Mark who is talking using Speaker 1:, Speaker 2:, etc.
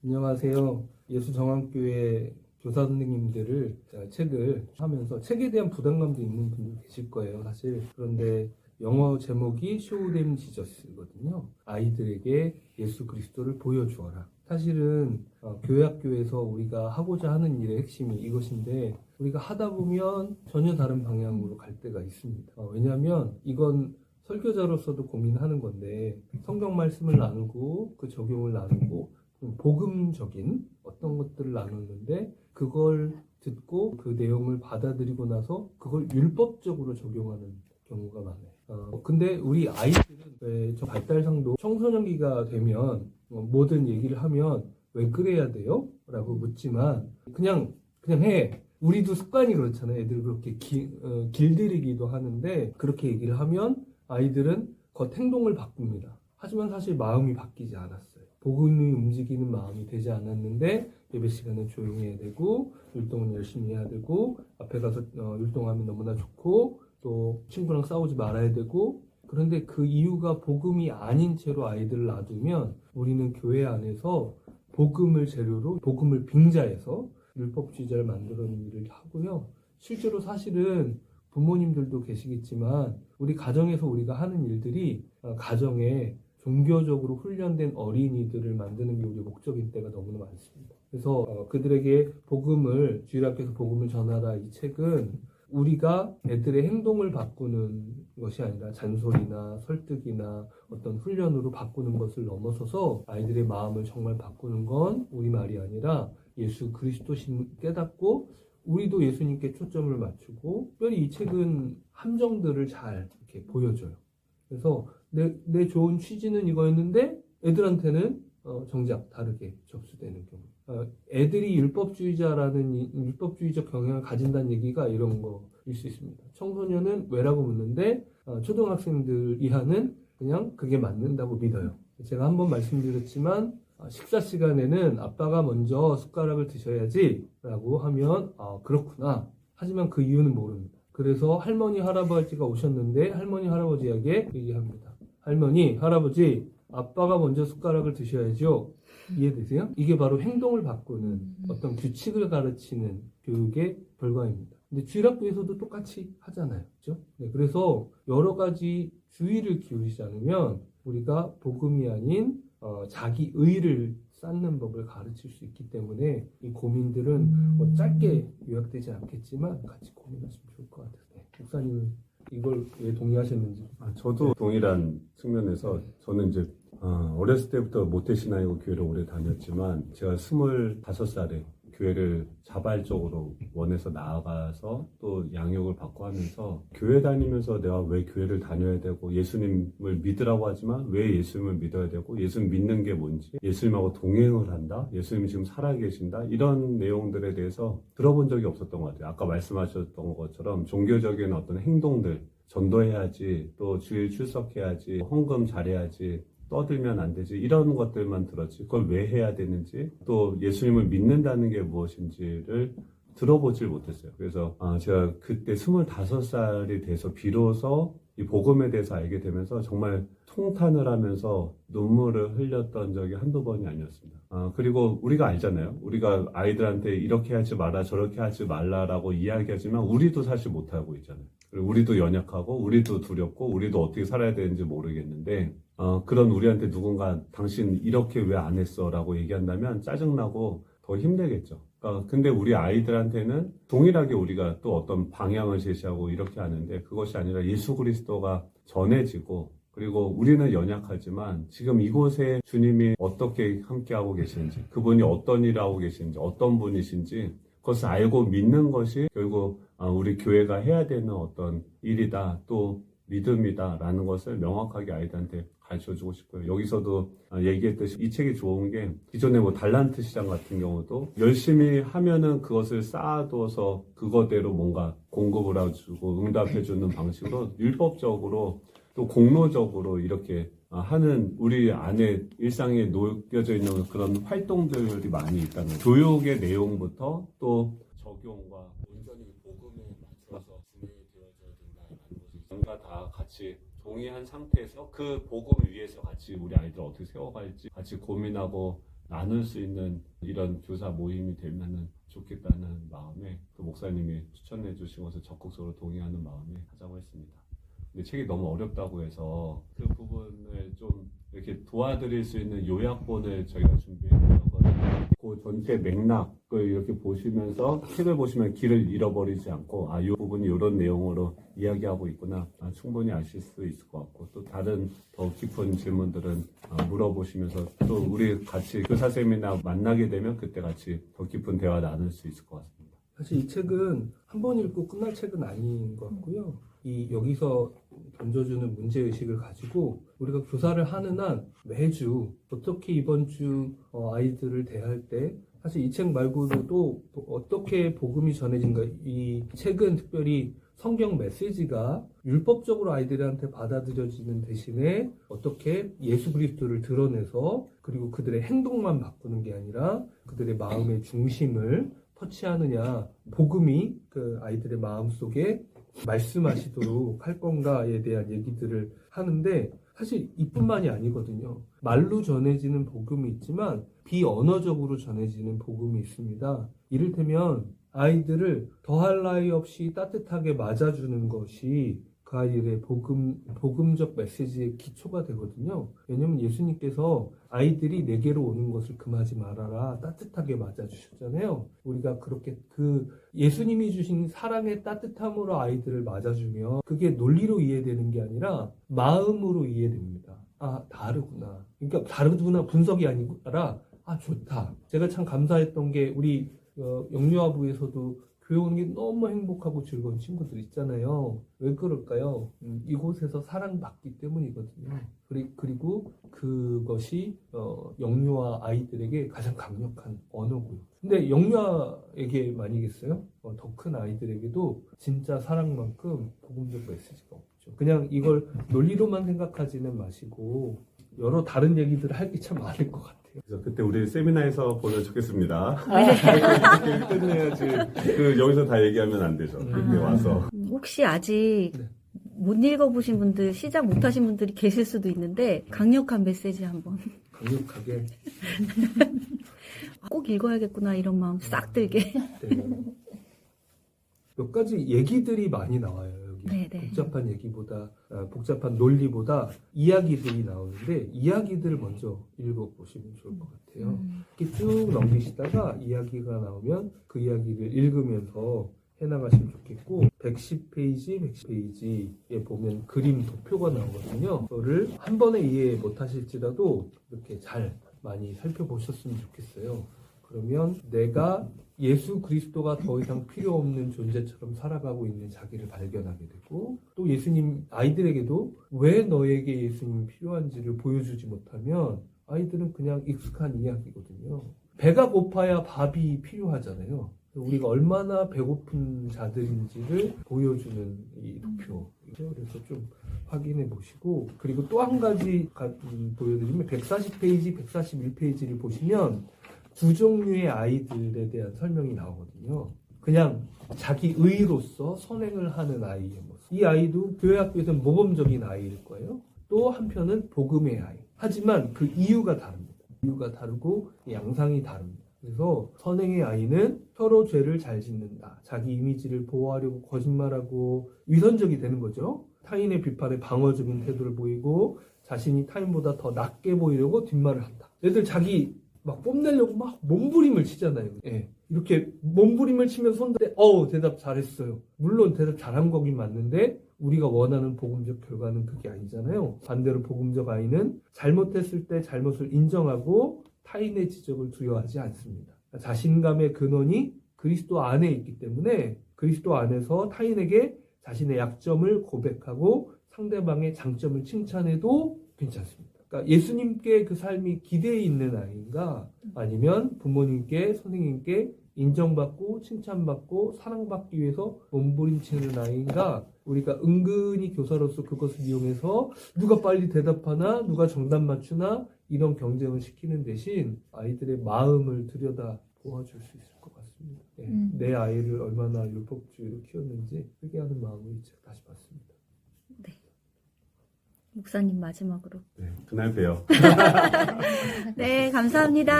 Speaker 1: 안녕하세요. 예수정한교회 교사 선생님들을 제가 책을 하면서 책에 대한 부담감도 있는 분들 계실 거예요, 사실. 그런데 영어 제목이 Show Them Jesus거든요. 아이들에게 예수 그리스도를 보여주어라. 사실은 교회학교에서 우리가 하고자 하는 일의 핵심이 이것인데 우리가 하다 보면 전혀 다른 방향으로 갈 때가 있습니다. 왜냐하면 이건 설교자로서도 고민하는 건데 성경 말씀을 나누고 그 적용을 나누고 복음적인 어떤 것들을 나누는데 그걸 듣고 그 내용을 받아들이고 나서 그걸 율법적으로 적용하는 경우가 많아요. 근데 우리 아이들은 왜 저 발달상도 청소년기가 되면 뭐든 얘기를 하면 왜 그래야 돼요? 라고 묻지만 그냥 해. 우리도 습관이 그렇잖아요. 애들 그렇게 길들이기도 하는데 그렇게 얘기를 하면 아이들은 겉 행동을 바꿉니다. 하지만 사실 마음이 바뀌지 않았어요. 복음이 움직이는 마음이 되지 않았는데 예배 시간에 조용히 해야 되고 율동은 열심히 해야 되고 앞에 가서 율동하면 너무나 좋고 또 친구랑 싸우지 말아야 되고 그런데 그 이유가 복음이 아닌 채로 아이들을 놔두면 우리는 교회 안에서 복음을 재료로 복음을 빙자해서 율법주의자를 만드는 일을 하고요. 실제로 사실은 부모님들도 계시겠지만 우리 가정에서 우리가 하는 일들이 가정에 종교적으로 훈련된 어린이들을 만드는 게 우리 목적인 때가 너무나 많습니다. 그래서 그들에게 복음을 주일학교에서 복음을 전하라 이 책은 우리가 애들의 행동을 바꾸는 것이 아니라 잔소리나 설득이나 어떤 훈련으로 바꾸는 것을 넘어서서 아이들의 마음을 정말 바꾸는 건 우리말이 아니라 예수 그리스도심을 깨닫고 우리도 예수님께 초점을 맞추고 특별히 이 책은 함정들을 잘 이렇게 보여줘요. 그래서 내 좋은 취지는 이거였는데 애들한테는 정작 다르게 접수되는 경우. 애들이 율법주의적 경향을 가진다는 얘기가 이런 거일 수 있습니다. 청소년은 왜라고 묻는데 초등학생들 이하는 그냥 그게 맞는다고 믿어요. 제가 한번 말씀드렸지만 식사 시간에는 아빠가 먼저 숟가락을 드셔야지 라고 하면 그렇구나. 하지만 그 이유는 모릅니다. 그래서 할머니 할아버지가 오셨는데 할머니 할아버지에게 얘기합니다. 할머니 할아버지 아빠가 먼저 숟가락을 드셔야죠. 이해되세요? 이게 바로 행동을 바꾸는 어떤 규칙을 가르치는 교육의 결과입니다. 근데 주일학교에서도 똑같이 하잖아요. 그렇죠? 네, 그래서 여러 가지 주의를 기울이지 않으면 우리가 복음이 아닌 자기 의를 쌓는 법을 가르칠 수 있기 때문에 이 고민들은 뭐 짧게 요약되지 않겠지만 같이 고민하시면 좋을 것 같아요. 네, 목사님은 이걸 왜 동의하셨는지?
Speaker 2: 저도 동일한 측면에서 저는 이제 어렸을 때부터 모태신앙이고 교회를 오래 다녔지만 제가 25살에 교회를 자발적으로 원해서 나아가서 또 양육을 받고 하면서 교회 다니면서 내가 왜 교회를 다녀야 되고 예수님을 믿으라고 하지만 왜 예수님을 믿어야 되고 예수님 믿는 게 뭔지 예수님하고 동행을 한다 예수님이 지금 살아계신다 이런 내용들에 대해서 들어본 적이 없었던 것 같아요. 아까 말씀하셨던 것처럼 종교적인 어떤 행동들 전도해야지 또 주일 출석해야지 헌금 잘해야지 떠들면 안 되지 이런 것들만 들었지 그걸 왜 해야 되는지 또 예수님을 믿는다는 게 무엇인지를 들어보질 못했어요. 그래서 제가 그때 25살이 돼서 비로소 이 복음에 대해서 알게 되면서 정말 통탄을 하면서 눈물을 흘렸던 적이 한두 번이 아니었습니다. 그리고 우리가 알잖아요. 우리가 아이들한테 이렇게 하지 마라 저렇게 하지 말라라고 이야기하지만 우리도 사실 못하고 있잖아요. 그리고 우리도 연약하고 우리도 두렵고 우리도 어떻게 살아야 되는지 모르겠는데 그런 우리한테 누군가 당신 이렇게 왜 안 했어 라고 얘기한다면 짜증나고 더 힘들겠죠. 근데 우리 아이들한테는 동일하게 우리가 또 어떤 방향을 제시하고 이렇게 하는데 그것이 아니라 예수 그리스도가 전해지고 그리고 우리는 연약하지만 지금 이곳에 주님이 어떻게 함께하고 계시는지 그분이 어떤 일을 하고 계시는지 어떤 분이신지 그것을 알고 믿는 것이 결국 우리 교회가 해야 되는 어떤 일이다 또 믿음이다 라는 것을 명확하게 아이들한테 가르쳐주고 싶고요. 여기서도 얘기했듯이 이 책이 좋은 게 기존에 뭐 달란트 시장 같은 경우도 열심히 하면은 그것을 쌓아둬서 그거대로 뭔가 공급을 해주고 응답해주는 방식으로 율법적으로 또 공로적으로 이렇게 하는 우리 안에 일상에 녹여져 있는 그런 활동들이 많이 있다는 교육의 내용부터 또 적용과 온전히 복음에 맞춰서 진행이 되어져야 된다는 것이 뭔가 다 같이 동의한 상태에서 그 복음 위에서 같이 우리 아이들 어떻게 세워갈지 같이 고민하고 나눌 수 있는 이런 교사 모임이 되면 좋겠다는 마음에 또 목사님이 추천해 주신 것을 적극적으로 동의하는 마음에 하자고 했습니다. 근데 책이 너무 어렵다고 해서 그 부분을 좀 이렇게 도와드릴 수 있는 요약본을 저희가 준비했거든요. 그 전체 맥락을 이렇게 보시면서 책을 보시면 길을 잃어버리지 않고 이 부분이 이런 내용으로 이야기하고 있구나 충분히 아실 수 있을 것 같고 또 다른 더 깊은 질문들은 물어보시면서 또 우리 같이 교사 세미나 만나게 되면 그때 같이 더 깊은 대화 나눌 수 있을 것 같습니다.
Speaker 1: 사실 이 책은 한 번 읽고 끝날 책은 아닌 것 같고요. 여기서 던져주는 문제의식을 가지고 우리가 교사를 하는 한 매주 어떻게 이번 주 아이들을 대할 때 사실 이 책 말고도 또 어떻게 복음이 전해진가 이 책은 특별히 성경 메시지가 율법적으로 아이들한테 받아들여지는 대신에 어떻게 예수 그리스도를 드러내서 그리고 그들의 행동만 바꾸는 게 아니라 그들의 마음의 중심을 터치하느냐 복음이 그 아이들의 마음속에 말씀하시도록 할 건가에 대한 얘기들을 하는데 사실 이뿐만이 아니거든요. 말로 전해지는 복음이 있지만 비언어적으로 전해지는 복음이 있습니다. 이를테면 아이들을 더할 나위 없이 따뜻하게 맞아주는 것이 그 아이들의 복음적 메시지의 기초가 되거든요. 왜냐하면 예수님께서 아이들이 내게로 오는 것을 금하지 말아라 따뜻하게 맞아주셨잖아요. 우리가 그렇게 예수님이 주신 사랑의 따뜻함으로 아이들을 맞아주면 그게 논리로 이해되는 게 아니라 마음으로 이해됩니다. 다르구나. 그러니까 다르구나 분석이 아니라 좋다. 제가 참 감사했던 게 우리 영유아부에서도 교회 오는 게 너무 행복하고 즐거운 친구들 있잖아요. 왜 그럴까요? 이곳에서 사랑받기 때문이거든요. 그리고 그것이 영유아 아이들에게 가장 강력한 언어고요. 근데 영유아에게 만이겠어요? 더 큰 아이들에게도 진짜 사랑만큼 복음적 메시지가 없죠. 그냥 이걸 논리로만 생각하지는 마시고 여러 다른 얘기들을 할 게 참 많을 것 같아요.
Speaker 2: 그래서 그때 우리 세미나에서 보면 좋겠습니다. 이렇게 끝내야지. 여기서 다 얘기하면 안 되죠. 그때 와서.
Speaker 3: 혹시 아직 못 읽어보신 분들, 시작 못하신 분들이 계실 수도 있는데 강력한 메시지 한번.
Speaker 1: 강력하게.
Speaker 3: 꼭 읽어야겠구나 이런 마음 싹 들게.
Speaker 1: 네. 몇 가지 얘기들이 많이 나와요. 여기.
Speaker 3: 네네.
Speaker 1: 복잡한 얘기보다 복잡한 논리보다 이야기들이 나오는데 이야기들을 먼저 읽어보시면 좋을 것 같아요. 이렇게 쭉 넘기시다가 이야기가 나오면 그 이야기를 읽으면서 해나가시면 좋겠고 110페이지, 110페이지에 보면 그림 도표가 나오거든요. 그거를 한 번에 이해 못하실지라도 이렇게 잘 많이 살펴보셨으면 좋겠어요. 그러면 내가 예수 그리스도가 더 이상 필요 없는 존재처럼 살아가고 있는 자기를 발견하게 되고 또 예수님 아이들에게도 왜 너에게 예수님이 필요한지를 보여주지 못하면 아이들은 그냥 익숙한 이야기거든요. 배가 고파야 밥이 필요하잖아요. 우리가 얼마나 배고픈 자들인지를 보여주는 이 도표이죠. 그래서 좀 확인해 보시고 그리고 또 한 가지 보여드리면 140페이지, 141페이지를 보시면 두 종류의 아이들에 대한 설명이 나오거든요. 그냥 자기 의로서 선행을 하는 아이의 모습. 이 아이도 교회 학교에서는 모범적인 아이일 거예요. 또 한편은 복음의 아이. 하지만 그 이유가 다릅니다. 이유가 다르고 양상이 다릅니다. 그래서 선행의 아이는 서로 죄를 잘 짓는다. 자기 이미지를 보호하려고 거짓말하고 위선적이 되는 거죠. 타인의 비판에 방어적인 태도를 보이고 자신이 타인보다 더 낫게 보이려고 뒷말을 한다. 얘들 자기 막 뽐내려고 막 몸부림을 치잖아요. 예. 이렇게 몸부림을 치면서 손대 대답 잘했어요. 물론 대답 잘한 거긴 맞는데 우리가 원하는 복음적 결과는 그게 아니잖아요. 반대로 복음적 아이는 잘못했을 때 잘못을 인정하고 타인의 지적을 두려워하지 않습니다. 자신감의 근원이 그리스도 안에 있기 때문에 그리스도 안에서 타인에게 자신의 약점을 고백하고 상대방의 장점을 칭찬해도 괜찮습니다. 그러니까 예수님께 그 삶이 기대에 있는 아이인가 아니면 부모님께 선생님께 인정받고 칭찬받고 사랑받기 위해서 몸부림치는 아이인가 우리가 은근히 교사로서 그것을 이용해서 누가 빨리 대답하나 누가 정답 맞추나 이런 경쟁을 시키는 대신 아이들의 마음을 들여다 보아줄 수 있을 것 같습니다. 네. 내 아이를 얼마나 율법주의로 키웠는지 회개하는 마음을 다시 봤습니다.
Speaker 3: 네. 목사님 마지막으로.
Speaker 2: 네, 그날 봬요.
Speaker 3: 네, 감사합니다.